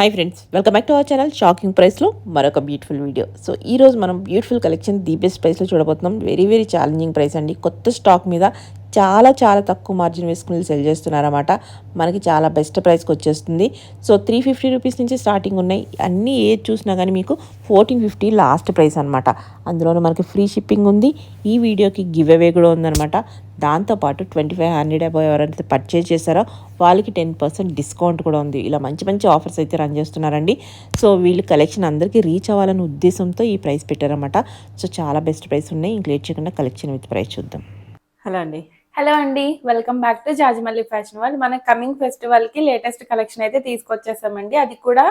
Hi friends, welcome back to our channel. Shocking ప్రైస్లో మరొక beautiful video. So ఈరోజు మనం బ్యూటిఫుల్ కలెక్షన్ ది బెస్ట్ ప్రైస్లో చూడబోతున్నాం. వెరీ వెరీ ఛాలెంజింగ్ ప్రైస్ అండి. కొత్త స్టాక్ మీద చాలా తక్కువ మార్జిన్ వేసుకుని సెల్ చేస్తున్నారన్నమాట. మనకి చాలా బెస్ట్ ప్రైస్కి వచ్చేస్తుంది. సో 350 రూపీస్ నుంచి స్టార్టింగ్ ఉన్నాయి. అన్నీ ఏది చూసినా కానీ మీకు 1450 లాస్ట్ ప్రైస్ అనమాట. అందులోనూ మనకి ఫ్రీ షిప్పింగ్ ఉంది. ఈ వీడియోకి గివ్ అవే కూడా ఉందన్నమాట. దాంతోపాటు 2500 అబౌవ్ ఎవరైతే పర్చేజ్ చేశారో వాళ్ళకి 10% డిస్కౌంట్ కూడా ఉంది. ఇలా మంచి ఆఫర్స్ అయితే రన్ చేస్తున్నారండి. సో వీళ్ళు కలెక్షన్ అందరికీ రీచ్ అవ్వాలనే ఉద్దేశంతో ఈ ప్రైస్ పెట్టారన్నమాట. సో చాలా బెస్ట్ ప్రైస్ ఉన్నాయి. ఇంక లేట్ చేయకుండా కలెక్షన్ విత్ ప్రైస్ చూద్దాం. హలో అండి, welcome back to Jajimalli fashion world. మన కమింగ్ ఫెస్టివల్ కి లేటెస్ట్ కలెక్షన్ అయితే తీసుకొచ్చేసామండి. అది కూడా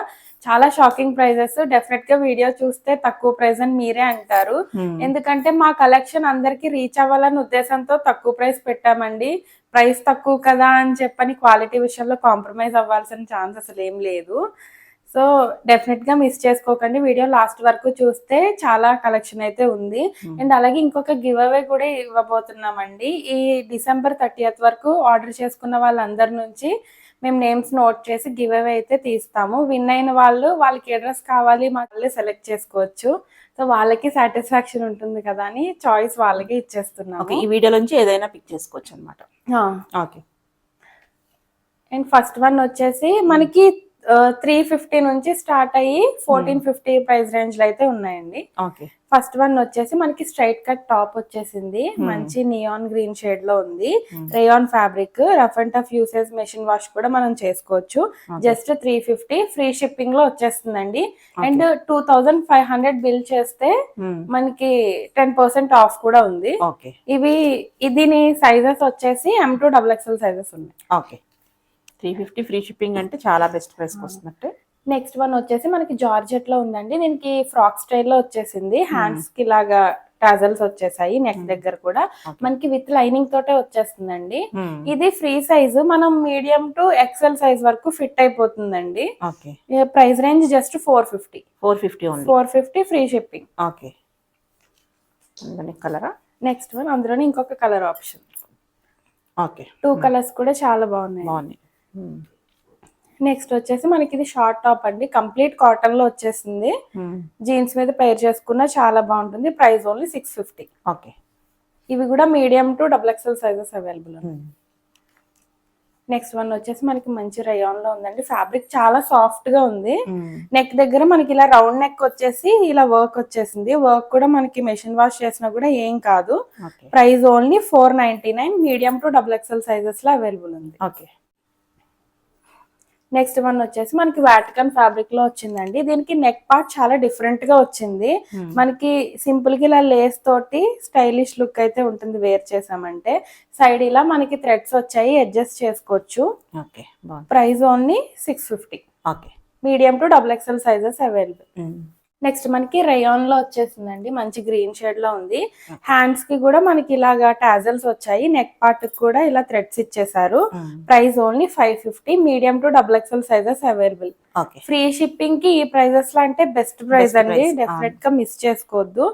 చాలా షాకింగ్ ప్రైజెస్. డెఫినెట్ గా వీడియో చూస్తే తక్కువ ప్రైస్ అని మీరే అంటారు. ఎందుకంటే మా కలెక్షన్ అందరికి రీచ్ అవ్వాలన్న ఉద్దేశంతో తక్కువ ప్రైస్ పెట్టామండి. ప్రైస్ తక్కువ కదా అని చెప్పని క్వాలిటీ విషయంలో కాంప్రమైజ్ అవ్వాల్సిన ఛాన్స్ అసలు ఏం లేదు. సో డెఫినెట్ గా మిస్ చేసుకోకండి. వీడియో లాస్ట్ వరకు చూస్తే చాలా కలెక్షన్ అయితే ఉంది. అండ్ అలాగే ఇంకొక గివ్ అవే కూడా ఇవ్వబోతున్నామండి. ఈ December 30th వరకు ఆర్డర్ చేసుకున్న వాళ్ళందరి నుంచి మేము నేమ్స్ నోట్ చేసి గివ్ అవే అయితే తీస్తాము. విన్ అయిన వాళ్ళకి ఏ డ్రెస్ కావాలి వాళ్ళే సెలెక్ట్ చేసుకోవచ్చు. సో వాళ్ళకి సాటిస్ఫాక్షన్ ఉంటుంది కదా అని చాయిస్ వాళ్ళకి ఇచ్చేస్తున్నాము. ఈ వీడియో నుంచి ఏదైనా పిక్ చేసుకోవచ్చు అనమాట. ఓకే. అండ్ ఫస్ట్ వన్ వచ్చేసి మనకి 350 నుంచి స్టార్ట్ అయ్యి 1450 ప్రైస్ రేంజ్ లో అయితే ఉన్నాయండి. ఫస్ట్ వన్ వచ్చేసి మనకి స్ట్రైట్ కట్ టాప్ వచ్చేసింది. మంచి నియాన్ గ్రీన్ షేడ్ లో ఉంది. Rayon fabric, rough and tough usage, machine wash కూడా మనం చేసుకోవచ్చు. జస్ట్ 350 ఫ్రీ షిప్పింగ్ లో వచ్చేస్తుందండి. అండ్ 2500 బిల్ చేస్తే మనకి 10% ఆఫ్ కూడా ఉంది. దీని సైజెస్ వచ్చేసి M2 XXL సైజెస్ ఉన్నాయి. 350 ఫ్రీ షిప్పింగ్ అంటే చాలా బెస్ట్ ప్రైస్ వస్తున్నట్టే. నెక్స్ట్ వన్ వచ్చేసి మనకి జార్జెట్ లో ఉందండి. దీనికి ఫ్రాక్ స్టైల్ లో వచ్చేసింది. హ్యాండ్స్ కి లాగా టాజల్స్ వచ్చేసాయి. నెక్ దగ్గర కూడా మనకి విత్ లైనింగ్ తోటే వచ్చేస్తుందండి. ఇది ఫ్రీ సైజు. మనం మీడియం టు XL సైజ్ వరకు ఫిట్ అయిపోతుందండి. Price range just 450 free shipping. Next one అందులోనే ఇంకొక కలర్ ఆప్షన్. 2 కలర్స్ కూడా చాలా బాగున్నాయి. నెక్స్ట్ వచ్చేసి మనకి ఇది షార్ట్ టాప్ అండి. కంప్లీట్ కాటన్ లో వచ్చేసింది. జీన్స్ మీద పేర్ చేసుకున్నా చాలా బాగుంటుంది. Price only 650. ఇవి కూడా medium to XXL sizes available. Next one వచ్చేసి మనకి మంచి రయాన్ లో ఉందండి. ఫ్యాబ్రిక్ చాలా సాఫ్ట్ గా ఉంది. నెక్ దగ్గర మనకి ఇలా రౌండ్ నెక్ వచ్చేసి ఇలా వర్క్ వచ్చేసింది. వర్క్ కూడా మనకి మెషిన్ వాష్ చేసినా కూడా ఏం కాదు. Price only 499. Medium to XXL sizes లో అవైలబుల్ ఉంది. నెక్స్ట్ వన్ వచ్చేసి మనకి వాటికన్ ఫ్యాబ్రిక్ లో వచ్చిందండి. దీనికి నెక్ పార్ట్ చాలా డిఫరెంట్ గా వచ్చింది. మనకి సింపుల్ గా ఇలా లేస్ తోటి స్టైలిష్ లుక్ అయితే ఉంటుంది వేర్ చేసామంటే. సైడ్ ఇలా మనకి థ్రెడ్స్ వచ్చాయి, అడ్జస్ట్ చేసుకోవచ్చు. Price only 650. Medium to XXL sizes available. Next మనకి రేయాన్ లో వచ్చేసిందండి. మంచి గ్రీన్ షేడ్ లో ఉంది. హ్యాండ్స్ కి కూడా మనకి ఇలాగా టాజల్స్ వచ్చాయి. నెక్ పార్ట్ కూడా ఇలా థ్రెడ్స్ ఇచ్చేసారు. Price only 550. Medium to XXL sizes available. Free shipping కి ఈ ప్రైజెస్ లో అంటే బెస్ట్ ప్రైస్ అండి. డెఫినెట్ గా మిస్ చేసుకోవద్దు.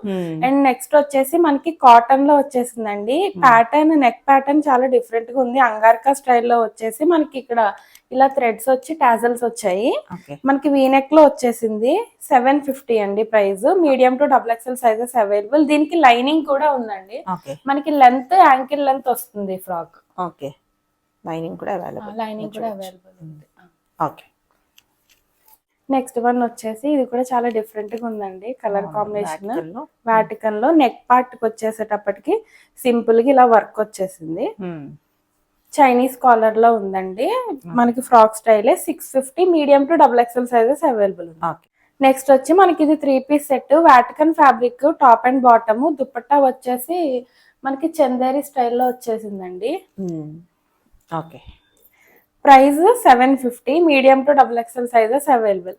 అండ్ నెక్స్ట్ వచ్చేసి మనకి కాటన్ లో వచ్చేసిందండి. ప్యాటర్న్, నెక్ ప్యాటర్న్ చాలా డిఫరెంట్ గా ఉంది. అంగార్కా స్టైల్లో వచ్చేసి మనకి ఇక్కడ ఇలా థ్రెడ్స్ వచ్చి టాజల్స్ వచ్చాయి. మనకి వీనెక్ లో వచ్చేసింది. 750 అండి price. Medium to XXL sizes available. దీనికి లైనింగ్ కూడా ఉందండి. మనకి లెంత్ యాంకిల్ లెంత్ వస్తుంది ఫ్రాక్. లైనింగ్ కూడా అవైలబుల్ ఉంది. నెక్స్ట్ వన్ వచ్చేసి ఇది కూడా చాలా డిఫరెంట్ గా ఉందండి. కలర్ కాంబినేషన్ వాటికన్ లో నెక్ పార్ట్ కి వచ్చేసేటప్పటికి సింపుల్ గా ఇలా వర్క్ వచ్చేసింది. చైనీస్ కాలర్ లో ఉందండి. మనకి ఫ్రాక్ స్టైలే. 650. Medium to XXL sizes available. Next వచ్చి మనకి ఇది 3 piece set. Vatican fabric, top and bottom. Dupatta వచ్చేసి మనకి చందేరి స్టైల్లో వచ్చేసిందండి. Price 750. Medium to XXL sizes available.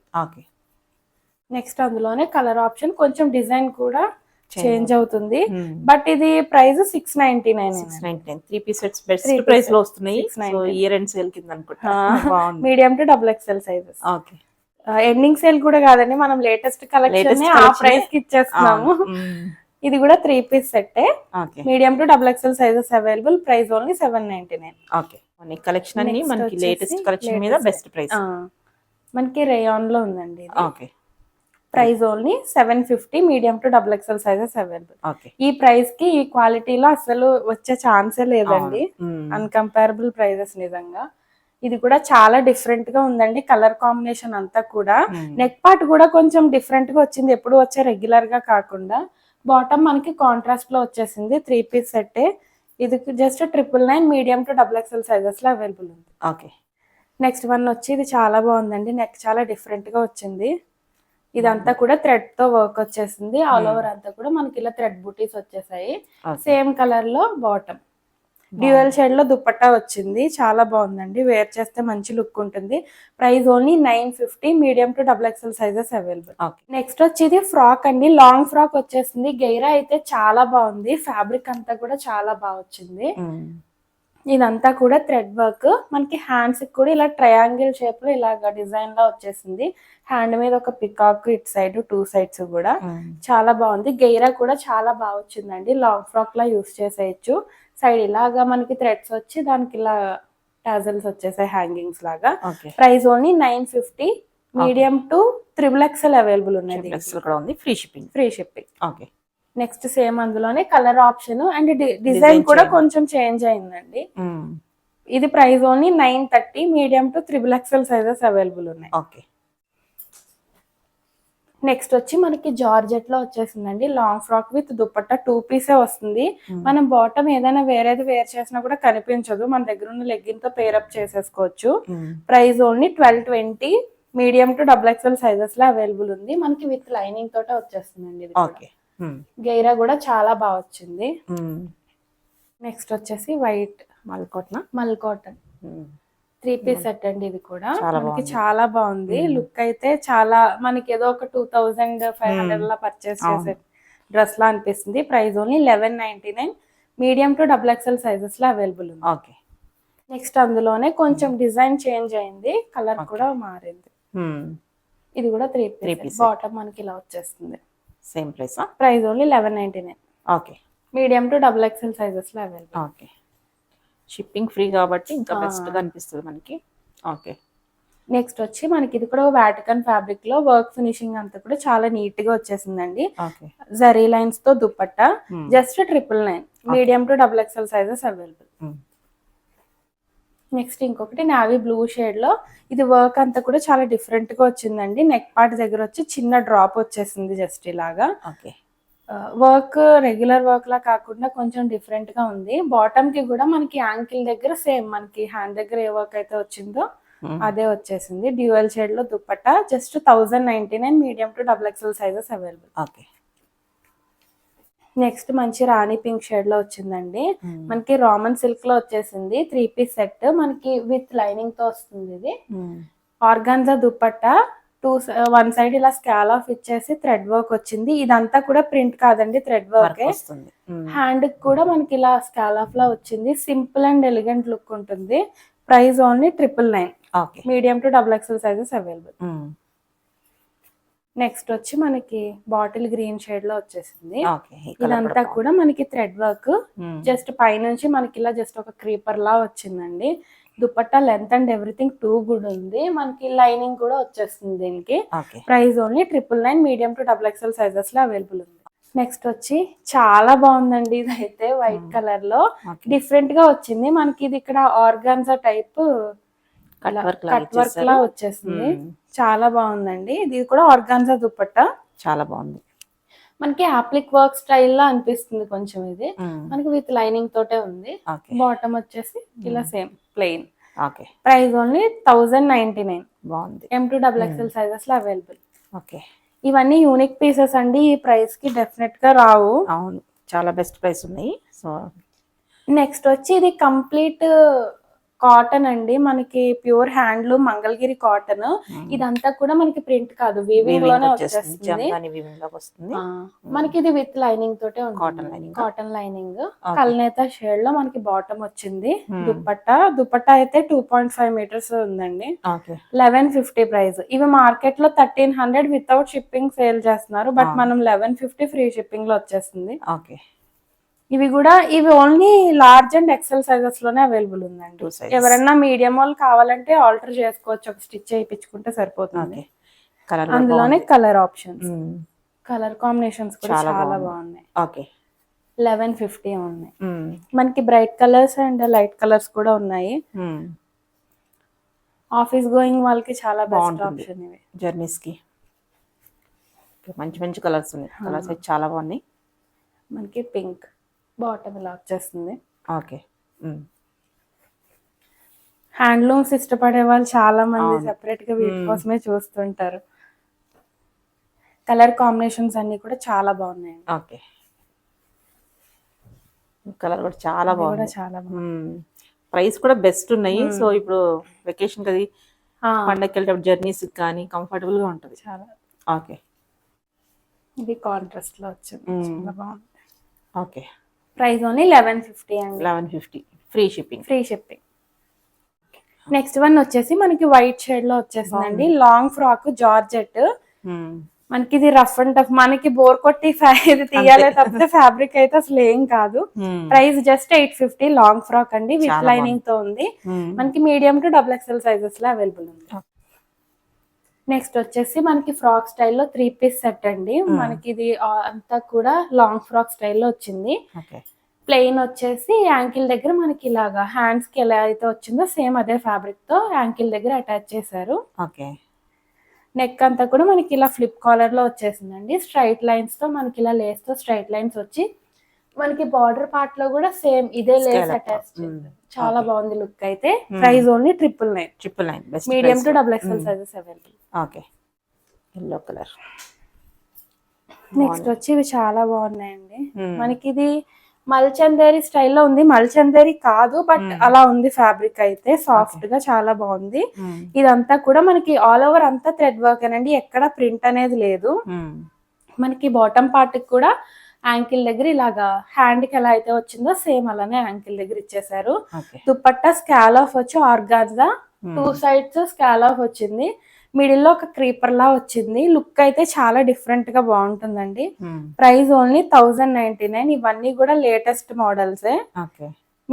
Next అందులోనే కలర్ ఆప్షన్ కొంచెం డిజైన్ కూడా చేంజ్ అవుతుంది. బట్ ఇది price 699. 3 piece sets best price లో వస్తున్నాయి. ఇయర్ ఎండ్ సేల్ కింద అనుకుంటా. Medium to XXL sizes. Ending sale కూడా కాదండి, మనం లేటెస్ట్ కలెక్షన్ ఆ ప్రైస్ కి ఇచ్చేస్తున్నాము. ఇది కూడా 3 piece set. Medium to XXL sizes available. Price only 799. Collection అన్ని మనకి లేటెస్ట్ కలెక్షన్ మీద బెస్ట్ ప్రైస్. మనకి రేయాన్ లో ఉందండి ఇది. Okay. Price only 750, medium to double XL sizes available. Okay. ఈ ప్రైస్ కి ఈ క్వాలిటీలో అసలు వచ్చే ఛాన్సే లేదండి. అవును. అన్కంపేరబుల్ ప్రైజెస్ నిజంగా. ఇది కూడా చాలా డిఫరెంట్ గా ఉందండి, కలర్ కాంబినేషన్ అంతా కూడా. నెక్ పార్ట్ కూడా కొంచెం డిఫరెంట్ గా వచ్చింది, ఎప్పుడు వచ్చే రెగ్యులర్ గా కాకుండా. బాటమ్ మనకి కాంట్రాస్ట్ లో వచ్చేసింది, 3 పీస్ సెట్. ఇది just 999, medium to double XL sizes లో అవైలబుల్ ఉంది. ఓకే. నెక్స్ట్ వన్ వచ్చి ఇది చాలా బాగుందండి, నెక్ చాలా డిఫరెంట్ గా వచ్చింది. ఇదంతా కూడా థ్రెడ్ తో వర్క్ వచ్చేసింది, ఆల్ ఓవర్ అంతా కూడా మనకి ఇలా థ్రెడ్ బూటీస్ వచ్చేసాయి. సేమ్ కలర్ లో బాటమ్, డ్యూయల్ షేడ్ లో దుపట్టా వచ్చింది, చాలా బాగుందండి, వేర్ చేస్తే మంచి లుక్ ఉంటుంది. Price only 950, medium to double XL sizes available. Next వచ్చి ఇది ఫ్రాక్ అండి, లాంగ్ ఫ్రాక్ వచ్చేసింది. గైరా అయితే చాలా బాగుంది, ఫ్యాబ్రిక్ అంతా కూడా చాలా బాగా వచ్చింది. ఇదంతా కూడా థ్రెడ్ వర్క్, మనకి హ్యాండ్స్ కూడా ఇలా ట్రయాంగిల్ షేప్ లో ఇలాగా డిజైన్ లా వచ్చేసింది. హ్యాండ్ మీద ఒక పికాక్, ఇటు సైడ్ 2 సైడ్స్ కూడా చాలా బాగుంది. గైరా కూడా చాలా బాగా వచ్చిందండి, లాంగ్ ఫ్రాక్ లా యూస్ చేసేయచ్చు. సైడ్ ఇలాగా మనకి థ్రెడ్స్ వచ్చి దానికి ఇలా టాజల్స్ వచ్చేసాయి హ్యాంగింగ్స్ లాగా. Price only 950, medium to triple XL available ఉన్నది. Free shipping. Free shipping. Okay. Next same అందులోనే కలర్ ఆప్షన్ అండ్ డిజైన్ కూడా కొంచెం చేంజ్ అయిందండి. ఇది price only 930, medium to triple XL sizes available ఉన్నాయి. ఓకే. నెక్స్ట్ వచ్చి మనకి జార్జెట్ లో వచ్చేసిందండి, లాంగ్ ఫ్రాక్ విత్ దుపట్టా 2 పీసే వస్తుంది. మనం బాటమ్ ఏదైనా వేరేది వేర్ చేసినా కూడా కనిపించదు, మన దగ్గర ఉన్న లెగ్గిన్ తో పేరప్ చేసేసుకోవచ్చు. Price only 1220, medium to double XL sizes లో అవైలబుల్ ఉంది. మనకి విత్ లైనింగ్ తోటే వచ్చేస్తుందండి ఇది. గైరా కూడా చాలా బాగా వచ్చింది. నెక్స్ట్ వచ్చేసి వైట్ మల్ కాటన్ 3 పీస్ సెట్ అండి, ఇది కూడా మనకి చాలా బాగుంది. లుక్ అయితే చాలా మనకి ఏదో ఒక 2500 లా పర్చేస్ చేసే డ్రెస్ లా అనిపిస్తుంది. Price only 1199, medium to double XL sizes లో అవైలబుల్ ఉంది. ఓకే. నెక్స్ట్ అందులోనే కొంచెం డిజైన్ చేంజ్ అయింది, కలర్ కూడా మారింది. ఇది కూడా 3 పీస్, బాటమ్ మనకి ఇలా వచ్చేస్తుంది. Same price. Price only 1199. Okay. Medium to double XL sizes లో అవైలబుల్. ఓకే. షిప్పింగ్ ఫ్రీ కాబట్టి ఇంకా బెస్ట్ గా అనిపిస్తుంది మనకి. ఓకే. నెక్స్ట్ వచ్చి మనకి ఇది కూడా వాటికన్ ఫ్యాబ్రిక్ లో వర్క్ ఫినిషింగ్ అంతా కూడా చాలా నీట్ గా వచ్చేసిందండి. జరీ లైన్స్ తో dupatta, just 999, medium to double XL sizes available. Next ఇంకొకటి నావీ బ్లూ షేడ్ లో, ఇది వర్క్ అంతా కూడా చాలా డిఫరెంట్ గా వచ్చిందండి. నెక్ పార్ట్ దగ్గర వచ్చి చిన్న డ్రాప్ వచ్చేసింది జస్ట్ ఇలాగా. వర్క్ రెగ్యులర్ వర్క్ లా కాకుండా కొంచెం డిఫరెంట్ గా ఉంది. బాటమ్ కి కూడా మనకి యాంకిల్ దగ్గర సేమ్ మనకి హ్యాండ్ దగ్గర ఏ వర్క్ అయితే వచ్చిందో అదే వచ్చేసింది. డ్యూయల్ షేడ్ లో dupatta, just 1099, medium to double XL sizes available. Next మంచి రాణి పింక్ షేడ్ లో వచ్చిందండి, మనకి రామన్ సిల్క్ లో వచ్చేసింది. 3 పీస్ సెట్ మనకి విత్ లైనింగ్ తో వస్తుంది. ఇది ఆర్గాన్జా దుపట్టా, 1 సైడ్ ఇలా స్కాల్ ఆఫ్ ఇచ్చేసి థ్రెడ్ వర్క్ వచ్చింది. ఇదంతా కూడా ప్రింట్ కాదండి, థ్రెడ్ వర్క్. హ్యాండ్ కూడా మనకి ఇలా స్కాల్ ఆఫ్ లా వచ్చింది, సింపుల్ అండ్ ఎలిగెంట్ లుక్ ఉంటుంది. Price only 999, medium to double XL sizes available. Next వచ్చి మనకి బాటిల్ గ్రీన్ షేడ్ లో వచ్చేసింది. ఇదంతా కూడా మనకి థ్రెడ్ వర్క్, జస్ట్ పైనుంచి మనకి ఇలా జస్ట్ ఒక క్రీపర్ లా వచ్చిందండి. Dupatta length and everything 2 good ఉంది, మనకి లైనింగ్ కూడా వచ్చేస్తుంది దీనికి. Price only 999, medium to double XL sizes లో అవైలబుల్ ఉంది. నెక్స్ట్ వచ్చి చాలా బాగుందండి, ఇది అయితే వైట్ కలర్ లో డిఫరెంట్ గా వచ్చింది. మనకి ఇది ఇక్కడ ఆర్గాన్జా టైప్ కట్ వర్క్ లా వచ్చేసింది, చాలా బాగుందండి. ఇది కూడా ఆర్గాన్జా దుపట్టా, చాలా బాగుంది. మనకి ఆప్లిక్ వర్క్ స్టైల్ లా అనిపిస్తుంది కొంచెం. ఇది మనకి విత్ లైనింగ్ తోటే ఉంది. బాటమ్ వచ్చేసి ఇలా సేమ్ ప్లెయిన్. ప్రైస్ ఓన్లీ 1099, బాగుంది. M2XXL సైజెస్ లో అవైలబుల్. ఇవన్నీ యూనిక్ పీసెస్ అండి, ఈ ప్రైస్ కి డెఫినెట్ గా రావు. అవును, చాలా బెస్ట్ ప్రైస్ ఉన్నాయి. సో నెక్స్ట్ వచ్చి ఇది కంప్లీట్ కాటన్ అండి, మనకి ప్యూర్ హ్యాండ్లూమ్ మంగళగిరి కాటన్. ఇదంతా కూడా మనకి ప్రింట్ కాదు, వీవింగ్ లోనే వచ్చేస్తుంది. మనకి ఇది విత్ లైనింగ్ తోటే ఉంది, కాటన్ లైనింగ్. కల్నేత షేడ్ లో మనకి బాటమ్ వచ్చింది. దుపట్టా అయితే 2.5 మీటర్స్ ఉందండి. 1150 ప్రైస్. ఇవి మార్కెట్ లో 1300 వితౌట్ షిప్పింగ్ సేల్ చేస్తున్నారు, బట్ మనం 1150 ఫ్రీ షిప్పింగ్ లో వచ్చేస్తుంది. ఇవి only large and XL sizes లోనే అవైలబుల్ ఉందండి. 2 sizes. ఎవరైనా మీడియం వాళ్ళు కావాలంటే ఆల్టర్ చేసుకోవచ్చు, ఒక స్టిచ్ చేయించుకుంటే సరిపోతుంది. కలర్ అందులోనే కలర్ ఆప్షన్స్, కలర్ కాంబినేషన్స్ కూడా చాలా బాగున్నాయి. ఓకే 1150 ఉన్నాయి. మనకి bright colours and light colours కూడా ఉన్నాయి. ఆఫీస్ గోయింగ్ వాళ్ళకి చాలా బెస్ట్ ఆప్షన్ ఇవి. జర్నీస్ కి మంచి మంచి కలర్స్ ఉన్నాయి. కలర్స్ అయితే చాలా బాగున్నాయి. మనకి పింక్ బాటమ్ ఇలా వచ్చేస్తుంది. ఓకే హ్యాండ్లూమ్స్ ఇష్టపడే వాళ్ళు చాలా మంది సెపరేట్ గా వీటి కోసమే చూస్తుంటారు. కలర్ కాంబినేషన్స్ అన్ని కూడా చాలా బాగున్నాయి. ఓకే కలర్ కూడా చాలా బాగుంది. ప్రైస్ కూడా బెస్ట్ ఉన్నాయి. సో ఇప్పుడు వెకేషన్ కది పండగకి వెళ్ళేటప్పుడు జర్నీస్ కానీ కంఫర్టబుల్ గా ఉంటుంది చాలా. ఓకే ఇది కాంట్రాస్ట్ లో వచ్చింది, చాలా బాగుంది. ఓకే ప్రైస్ ఓన్లీ 1150 అండి. 1150 ఫ్రీ షిప్పింగ్. నెక్స్ట్ వన్ వచ్చేసి మనకి వైట్ షేడ్ లో వచ్చేసిందండి. Long frock georgette. మనకి ఇది రఫ్ అండ్ టఫ్, మనకి బోర్ కొట్టి ఇది తీయాలి తప్పితే ఫ్యాబ్రిక్ అయితే అసలు ఏం కాదు. Price just 850. లాంగ్ ఫ్రాక్ అండి, విత్ లైనింగ్ తో ఉంది. మనకి మీడియం టు XXL సైజెస్ లో అవైలబుల్ ఉంది. నెక్స్ట్ వచ్చేసి మనకి ఫ్రాక్ స్టైల్లో 3 పీస్ సెట్ అండి. మనకి ఇది అంతా కూడా లాంగ్ ఫ్రాక్ స్టైల్లో వచ్చింది. ప్లెయిన్ వచ్చేసి యాంకిల్ దగ్గర మనకి ఇలాగా హ్యాండ్స్ కి ఎలా అయితే వచ్చిందో సేమ్ అదే ఫ్యాబ్రిక్ తో యాంకిల్ దగ్గర అటాచ్ చేశారు. నెక్ అంతా కూడా మనకి ఇలా ఫ్లిప్ కాలర్ లో వచ్చేసిందండి. స్ట్రైట్ లైన్స్ తో మనకి ఇలా లేస్ తో స్ట్రైట్ లైన్స్ వచ్చి మనకి బార్డర్ పార్ట్ లో కూడా సేమ్ ఇదే లేస్ అటాచ్ చేశారు. చాలా బాగుంది లుక్ అయితే. Price only 999. Medium to XXL sizes available. Okay yellow colour. Next వచ్చి ఇవి చాలా బాగున్నాయండి. మనకి ఇది మల్చందేరి స్టైల్లో ఉంది. మల్చందేరి కాదు బట్ అలా ఉంది ఫ్యాబ్రిక్ అయితే, సాఫ్ట్ గా చాలా బాగుంది. ఇదంతా కూడా మనకి ఆల్ ఓవర్ అంతా థ్రెడ్ వర్క్ అండి, ఎక్కడ ప్రింట్ అనేది లేదు. మనకి బాటమ్ పార్ట్ కూడా యాంకిల్ దగ్గర ఇలాగా హ్యాండ్ కి ఎలా అయితే వచ్చిందో సేమ్ అలానే యాంకిల్ దగ్గర ఇచ్చేసారు. దుపట్టా స్కాల్ ఆఫ్ వచ్చి ఆర్గాన్జా, 2 సైడ్స్ స్కాల్ ఆఫ్ వచ్చింది. మిడిల్ లో ఒక క్రీపర్ లా వచ్చింది. లుక్ అయితే చాలా డిఫరెంట్ గా బాగుంటుందండి. Price only 1099. ఇవన్నీ కూడా latest models.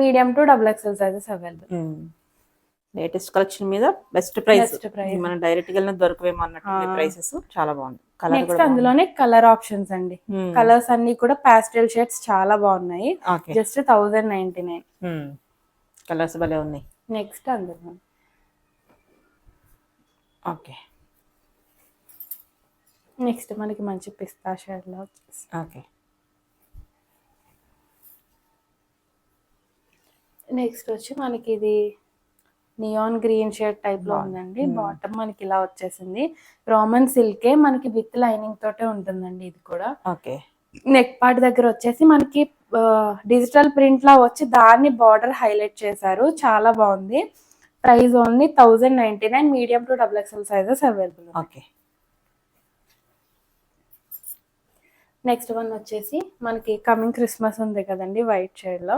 Medium to XXL sizes available. Latest collection మీద బెస్ట్ ప్రైస్. మనం డైరెక్ట్ గా దొరకవేమో అన్నట్టు ప్రైసెస్ చాలా బాగుంది. నెక్స్ట్ అందులోనే కలర్ ఆప్షన్స్ అండి. కలర్స్ అన్ని కూడా పాస్టల్ షేడ్స్ చాలా బాగున్నాయి. జస్ట్ 1099. కలర్స్ భలే ఉన్నాయి. నెక్స్ట్ అందులో ఓకే నెక్స్ట్ మనకి మంచి పిస్తా షేడ్ లో వచ్చేసి నెక్స్ట్ వచ్చి మనకి ఇది నియాన్ గ్రీన్ షేడ్ టైప్ లో ఉందండి. బాటమ్ మనకి ఇలా వచ్చేసింది. రామన్ సిల్కే మనకి విత్ లైనింగ్ తోటే ఉంటుందండి. ఇది కూడా నెక్ పార్ట్ దగ్గర వచ్చేసి మనకి డిజిటల్ ప్రింట్ లా వచ్చి దాన్ని బార్డర్ హైలైట్ చేశారు. చాలా బాగుంది. Price only 1099. Medium to XXL sizes available. Next one వచ్చేసి మనకి కమింగ్ క్రిస్మస్ ఉంది కదండి, వైట్ షేడ్ లో.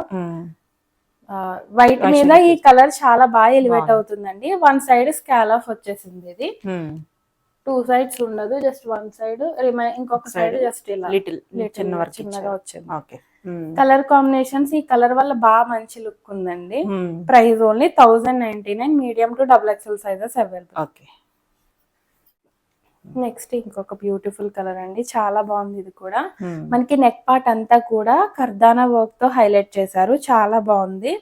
వైట్ మీద ఈ కలర్ చాలా బాగా ఎలివేట్ అవుతుందండి. 1 సైడ్ స్కాల్ ఆఫ్ వచ్చేసింది. ఇది 2 సైడ్స్ ఉండదు, జస్ట్ 1 సైడ్. ఇంకొక సైడ్ జస్ట్ ఇలా చిన్నగా వచ్చింది. కలర్ కాంబినేషన్స్ ఈ కలర్ వల్ల బాగా మంచి లుక్ ఉందండి. Price only 1099. Medium to XXL sizes available. Next ఇంకొక బ్యూటిఫుల్ కలర్ అండి, చాలా బాగుంది. ఇది కూడా మనకి నెక్ పార్ట్ అంతా కూడా కర్దానా వర్క్ తో హైలైట్ చేశారు. చాలా బాగుంది.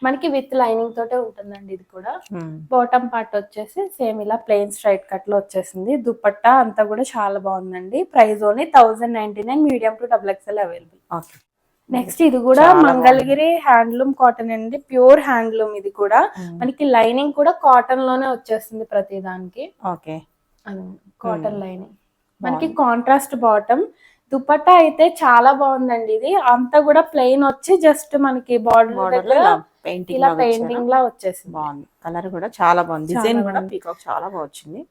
మనకి విత్ లైనింగ్ తోటే ఉంటుందండి. ఇది కూడా బాటమ్ పార్ట్ వచ్చేసి సేమ్ ఇలా ప్లెయిన్ స్ట్రైట్ కట్ లో వచ్చేసింది. దుపట్టా అంతా కూడా చాలా బాగుందండి. Price only 1099. Medium to XXL available. Next ఇది కూడా మంగళగిరి హ్యాండ్లూమ్ కాటన్ అండి, ప్యూర్ హ్యాండ్లూమ్. ఇది కూడా మనకి లైనింగ్ కూడా కాటన్ లోనే వచ్చేస్తుంది ప్రతి దానికి. కాటన్ లైనింగ్, మనకి కాంట్రాస్ట్ బాటమ్. దుపట్టా అయితే చాలా బాగుందండి. ఇది అంతా కూడా ప్లెయిన్ వచ్చి జస్ట్ మనకి బార్డర్ దగ్గర ఇలా పెయింటింగ్ లా వచ్చేసింది. బాగుంది. కలర్ కూడా చాలా బాగుంది. డిజైన్ కూడా పీకాక్ చాలా బాగా వచ్చింది.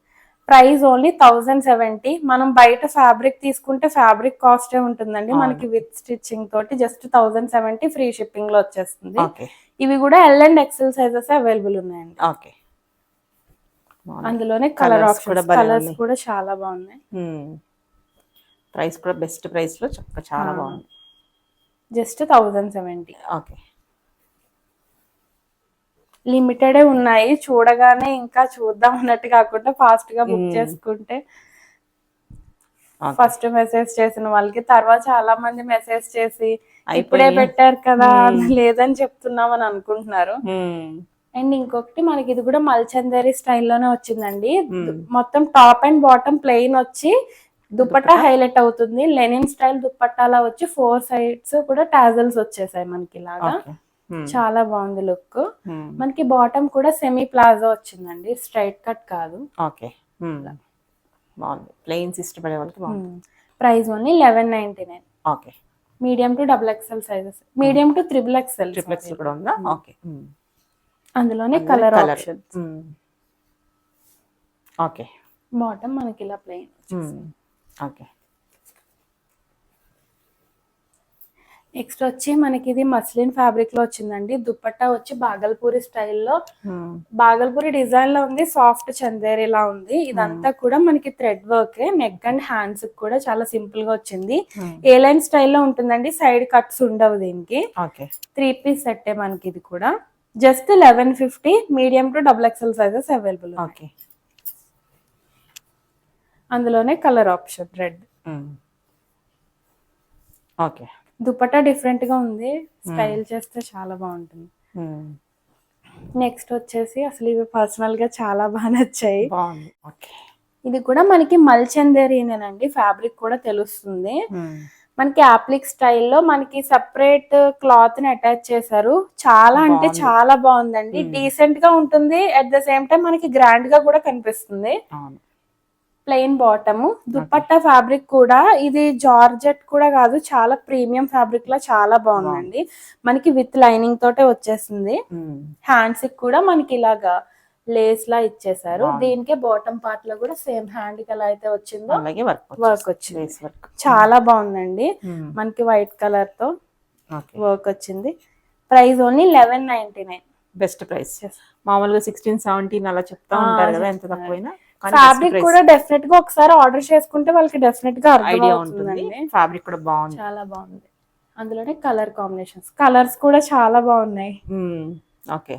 Price only 1070. మనం బయట ఫ్యాబ్రిక్ తీసుకుంటే ఫ్యాబ్రిక్ కాస్ట్ ఉంటుందండి. మనకి విత్ స్టిచ్చింగ్ తోటి జస్ట్ 1070 ఫ్రీ షిప్పింగ్ లో వచ్చేస్తుంది. ఇవి కూడా L and XL sizes available ఉన్నాయండి. అందులోనే కలర్ ఆప్షన్స్, కలర్స్ కూడా చాలా బాగున్నాయి. ప్రైస్ కూడా బెస్ట్ ప్రైస్ లో చాలా బాగుంది. జస్ట్ 1070. ఓకే. లిమిటెడే ఉన్నాయి, చూడగానే ఇంకా చూద్దాం అన్నట్టు కాకుండా ఫాస్ట్ గా బుక్ చేసుకుంటే ఫస్ట్ మెసేజ్ చేసిన వాళ్ళకి తర్వాత చాలా మంది మెసేజ్ చేసి ఇప్పుడే పెట్టారు కదా లేదని చెప్తున్నాం అని అనుకుంటున్నారు. అండ్ ఇంకొకటి మనకి ఇది కూడా మల్చందరి స్టైల్లోనే వచ్చిందండి. మొత్తం టాప్ అండ్ బాటమ్ ప్లెయిన్ వచ్చి దుపట్టా హైలైట్ అవుతుంది. లెనిన్ స్టైల్ దుపట్టాలా వచ్చి 4 సైడ్స్ కూడా టాజల్స్ వచ్చేసాయి మనకి ఇలాగా. చాలా బాగుంది లుక్. మనకి బాటమ్ కూడా సెమీ ప్లాజో వచ్చిందండి, స్ట్రైట్ కట్ కాదు. ఓకే, బాగుంది. ప్లెయిన్స్ ఇష్టపడే వాళ్ళకి బాగుంది. Price only 1199. Okay. Medium to XXL sizes, medium to XXL కూడా ఉందా? ఓకే. అందులోనే కలర్ ఆప్షన్. ఓకే. బాటమ్ మనకి ఇలా ప్లెయిన్. ఓకే. నెక్స్ట్ వచ్చి మనకి ఇది మస్లిన్ ఫ్యాబ్రిక్ లో వచ్చిందండి. దుపట్టా వచ్చి బాగల్పూరి స్టైల్లో, బాగల్పూరి డిజైన్ లో ఉంది, సాఫ్ట్ చందేరి లా ఉంది. ఇదంతా కూడా మనకి thread work. Neck and hands కూడా చాలా సింపుల్ గా వచ్చింది. ఏ లైన్ స్టైల్లో ఉంటుందండి, సైడ్ కట్స్ ఉండవు దీనికి. 3 పీస్ సెట్టే మనకి ఇది కూడా. Just 1150. Medium to XXL sizes available. అందులోనే colour option red. Okay. Dupatta different గా ఉంది, స్టైల్ చేస్తే చాలా బాగుంటుంది. నెక్స్ట్ వచ్చేసి అసలు ఇవి పర్సనల్ గా చాలా బాగా నచ్చాయి. ఇది కూడా మనకి మల్చందేరీనేనండి, ఫ్యాబ్రిక్ కూడా తెలుస్తుంది. మనకి అప్లిక్ స్టైల్లో మనకి సెపరేట్ క్లాత్ ని అటాచ్ చేశారు. చాలా అంటే చాలా బాగుందండి, డీసెంట్ గా ఉంటుంది. అట్ ద సేమ్ టైం మనకి గ్రాండ్ గా కూడా కనిపిస్తుంది. Plain bottom. దుపట్టా ఫ్యాబ్రిక్ కూడా ఇది జార్జెట్ కూడా కాదు, చాలా ప్రీమియం ఫ్యాబ్రిక్ లా చాలా బాగుందండి. మనకి విత్ లైనింగ్ తోటే వచ్చేసింది. హ్యాండ్స్ కూడా మనకి ఇలాగా లేస్ లా ఇచ్చేసారు. దీనికే బాటమ్ పార్ట్ లో కూడా సేమ్ హ్యాండ్ కి ఎలా అయితే వచ్చిందో వర్క్ వచ్చింది. చాలా బాగుందండి. మనకి వైట్ కలర్ తో వర్క్ వచ్చింది. Price only 1199. Best price. మామూలుగా 16-17 అలా చెప్తా ఉంటారు కదా, ఎంత తక్కువైనా. ఫ్యాబ్రిక్ కూడా డెఫినెట్ గా ఒకసారి ఆర్డర్ చేసుకుంటే వాళ్ళకి డెఫినెట్ గా ఐడియా ఉంటుంది. ఫ్యాబ్రిక్ కూడా బాగుంది, చాలా బాగుంది. అందులోనే కలర్ కాంబినేషన్స్, కలర్స్ కూడా చాలా బాగున్నాయి. ఓకే.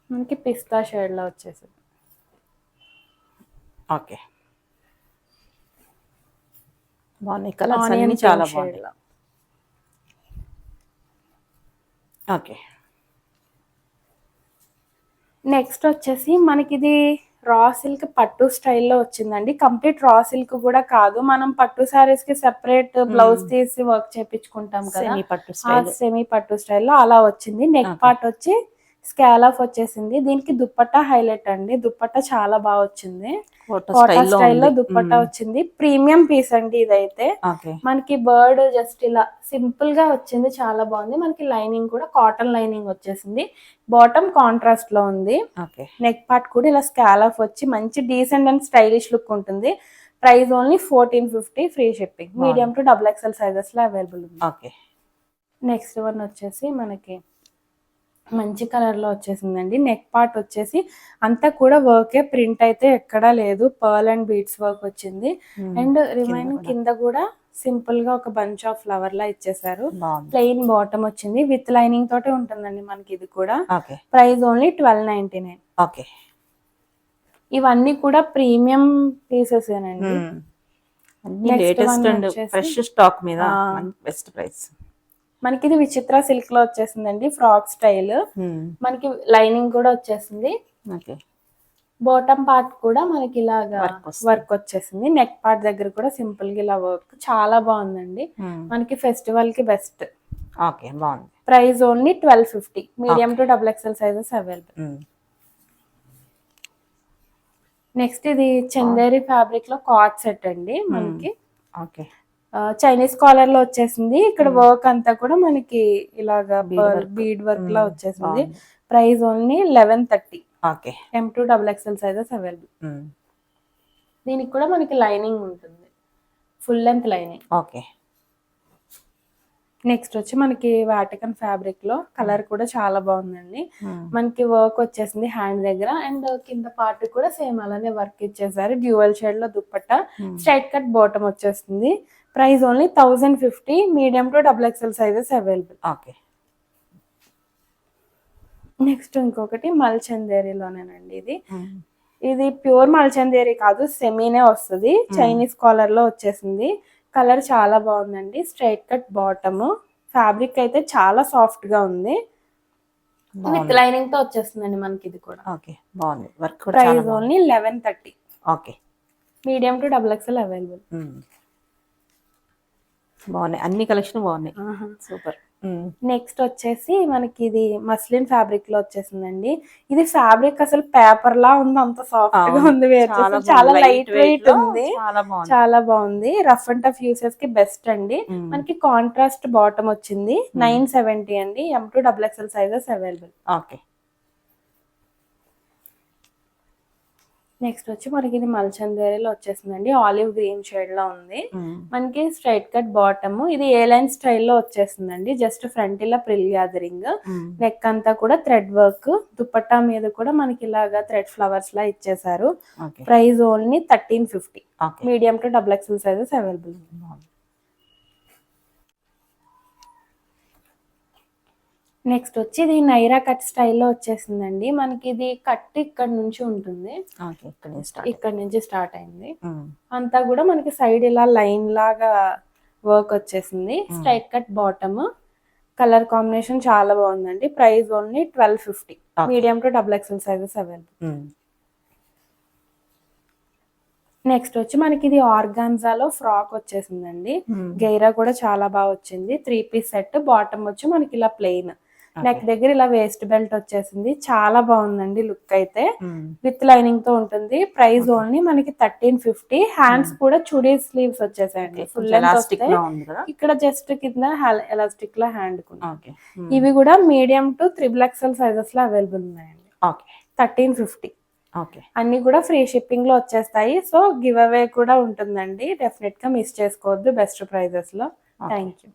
మనకి పిస్తా షేడ్ లో వచ్చేసింది. ఓకే, బాగున్నాయి కలర్స్ అన్ని, చాలా బాగున్నాయి. ఓకే. నెక్స్ట్ వచ్చేసి మనకి ఇది రా సిల్క్ పట్టు స్టైల్లో వచ్చిందండి. కంప్లీట్ రా సిల్క్ కూడా కాదు, మనం పట్టు సారీస్ కి సెపరేట్ బ్లౌజ్ తీసి వర్క్ చేపించుకుంటాం కదా, సెమీ పట్టు స్టైల్లో అలా వచ్చింది. నెక్ పార్ట్ వచ్చి స్కాలఫ్ వచ్చేసింది. దీనికి దుపట్టా హైలైట్ అండి, దుపట్టా చాలా బాగా వచ్చింది. కోటా స్టైల్లో దుపట్టా వచ్చింది. ప్రీమియం పీస్ అండి ఇదైతే. మనకి బర్డ్ జస్ట్ ఇలా సింపుల్ గా వచ్చింది, చాలా బాగుంది. మనకి లైనింగ్ కూడా కాటన్ లైనింగ్ వచ్చేసింది. బాటమ్ కాంట్రాస్ట్ లో ఉంది. నెక్ పార్ట్ కూడా ఇలా స్కాలఫ్ వచ్చి మంచి డీసెంట్ అండ్ స్టైలిష్ లుక్ ఉంటుంది. Price only 1450. Free shipping. Medium to XXL sizes లో అవైలబుల్ ఉంది. నెక్స్ట్ వన్ వచ్చేసి మనకి మంచి కలర్ లో వచ్చేసిందండి. నెక్ పార్ట్ వచ్చేసి అంతా కూడా వర్కే, ప్రింట్ అయితే ఎక్కడా లేదు. పర్ల్ అండ్ బీడ్స్ వర్క్ వచ్చింది. అండ్ రిమైనింగ్ కింద కూడా సింపుల్ గా ఒక బంచ్ ఆఫ్ ఫ్లవర్ లా ఇచ్చేసారు. ప్లెయిన్ బాటమ్ వచ్చింది, విత్ లైనింగ్ తోటే ఉంటుందండి మనకి ఇది కూడా. Price only 1299. ఓకే. ఇవన్నీ కూడా ప్రీమియం పీసెస్ ఏనండి. లేటెస్ట్ అండ్ ఫ్రెష్ స్టాక్ మీద బెస్ట్ ప్రైస్. మనకి ఇది విచిత్ర సిల్క్ లో వచ్చేసిందండి, ఫ్రాక్ స్టైల్. మనకి లైనింగ్ కూడా వచ్చేసింది. బాటమ్ పార్ట్ కూడా మనకి ఇలాగా వర్క్ వచ్చేసింది. నెక్ పార్ట్ దగ్గర కూడా సింపుల్ గా ఇలా వర్క్, చాలా బాగుందండి. మనకి ఫెస్టివల్ కి బెస్ట్. ఓకే, బాగుంది. Price only 1250. Medium to XXL sizes available. Next ఇది చందేరి ఫ్యాబ్రిక్ లో కార్డ్ సెట్ అండి మనకి. చైనీస్ కాలర్ లో వచ్చేసింది. ఇక్కడ వర్క్ అంతా కూడా మనకి ఇలాగా బీడ్ వర్క్ లా వచ్చేసింది. Price only 1130. M to XXL sizes available. దీనికి కూడా మనకి లైనింగ్ ఉంటుంది, ఫుల్ లెంత్ లైనింగ్. నెక్స్ట్ వచ్చి మనకి వాటికన్ ఫ్యాబ్రిక్ లో కలర్ కూడా చాలా బాగుందండి. మనకి వర్క్ వచ్చేసింది హ్యాండ్ దగ్గర అండ్ కింద పార్ట్ కూడా సేమ్ అలానే వర్క్ ఇచ్చేసారు. డ్యూయల్ షేడ్ లో దుప్పట్టా, స్ట్రైట్ కట్ బాటమ్ వచ్చేస్తుంది. Price only 1050. Medium to XXL sizes available. Okay. Next ఇంకొకటి మల్చందేరిలోనేనండి. ఇది ప్యూర్ మల్చందేరి కాదు, సెమీనే వస్తుంది. చైనీస్ కాలర్ లో వచ్చేసింది. కలర్ చాలా బాగుందండి. స్ట్రైట్ కట్ బాటమ్, ఫ్యాబ్రిక్ అయితే చాలా సాఫ్ట్ గా ఉంది. విత్ లైనింగ్ తో వచ్చేస్తుందండి మనకి ఇది కూడా. ఓకే, బాగుంది. Work price only 1130. Okay. Medium to XXL available. బాగున్నాయి, అన్ని కలెక్షన్ బాగున్నాయి. సూపర్. నెక్స్ట్ వచ్చేసి మనకి ఇది మస్లిన్ ఫ్యాబ్రిక్ లో వచ్చేసిందండి. ఇది ఫ్యాబ్రిక్ అసలు పేపర్ లా ఉంది, అంత సాఫ్ట్ గా ఉంది. చాలా లైట్ వెయిట్ ఉంది, చాలా బాగుంది. రఫ్ అండ్ టఫ్ యూసెస్ కి బెస్ట్ అండి. మనకి కాంట్రాస్ట్ బాటమ్ వచ్చింది. 970 అండి. M to XXL sizes available. Okay. Next వచ్చి మనకి ఇది మల్చందేరిలో వచ్చేసిందండి. ఆలివ్ గ్రీన్ షేడ్ లో ఉంది. మనకి స్ట్రైట్ కట్ బాటమ్, ఇది ఏ లైన్ స్టైల్లో వచ్చేసిందండి. జస్ట్ ఫ్రంట్ ఇలా ప్రిల్ గ్యాదరింగ్, నెక్ అంతా కూడా థ్రెడ్ వర్క్, దుపట్టా మీద కూడా మనకి ఇలాగా థ్రెడ్ ఫ్లవర్స్ లా ఇచ్చేసారు. Price only 1350. Medium to XXL sizes available. Next వచ్చి ఇది నైరా కట్ స్టైల్లో వచ్చేసిందండి. మనకి ఇది కట్ ఇక్కడ నుంచి ఉంటుంది, ఇక్కడ నుంచి స్టార్ట్ అయింది. అంతా కూడా మనకి సైడ్ ఇలా లైన్ లాగా వర్క్ వచ్చేసింది. Straight cut bottom, colour combination చాలా బాగుందండి. Price only 1250. Medium to XXL sizes available. Next వచ్చి మనకి ఇది ఆర్గాన్జాలో ఫ్రాక్ వచ్చేసిందండి. గైరా కూడా చాలా బాగా వచ్చింది. 3 పీస్ సెట్. బాటమ్ వచ్చి మనకి ఇలా ప్లెయిన్, నెక్ దగ్గర ఇలా వేస్ట్ బెల్ట్ వచ్చేసింది. చాలా బాగుందండి లుక్ అయితే. విత్ లైనింగ్ తో ఉంటుంది. ప్రైస్ ఓన్లీ మనకి 1350. హ్యాండ్స్ కూడా చుడీ స్లీవ్స్ వచ్చేసాయండి. ఫుల్ లెంత్ వస్తాయి. ఇక్కడ జస్ట్ కింద ఎలాస్టిక్ లో హ్యాండ్. ఇవి కూడా మీడియం టు XXL సైజెస్ లో అవైలబుల్ ఉన్నాయండి. 1350. అన్ని కూడా ఫ్రీ షిప్పింగ్ లో వచ్చేస్తాయి. సో గివ్ అవే కూడా ఉంటుందండి. డెఫినెట్ గా మిస్ చేసుకోవద్దు. బెస్ట్ ప్రైజెస్ లో. Thank you.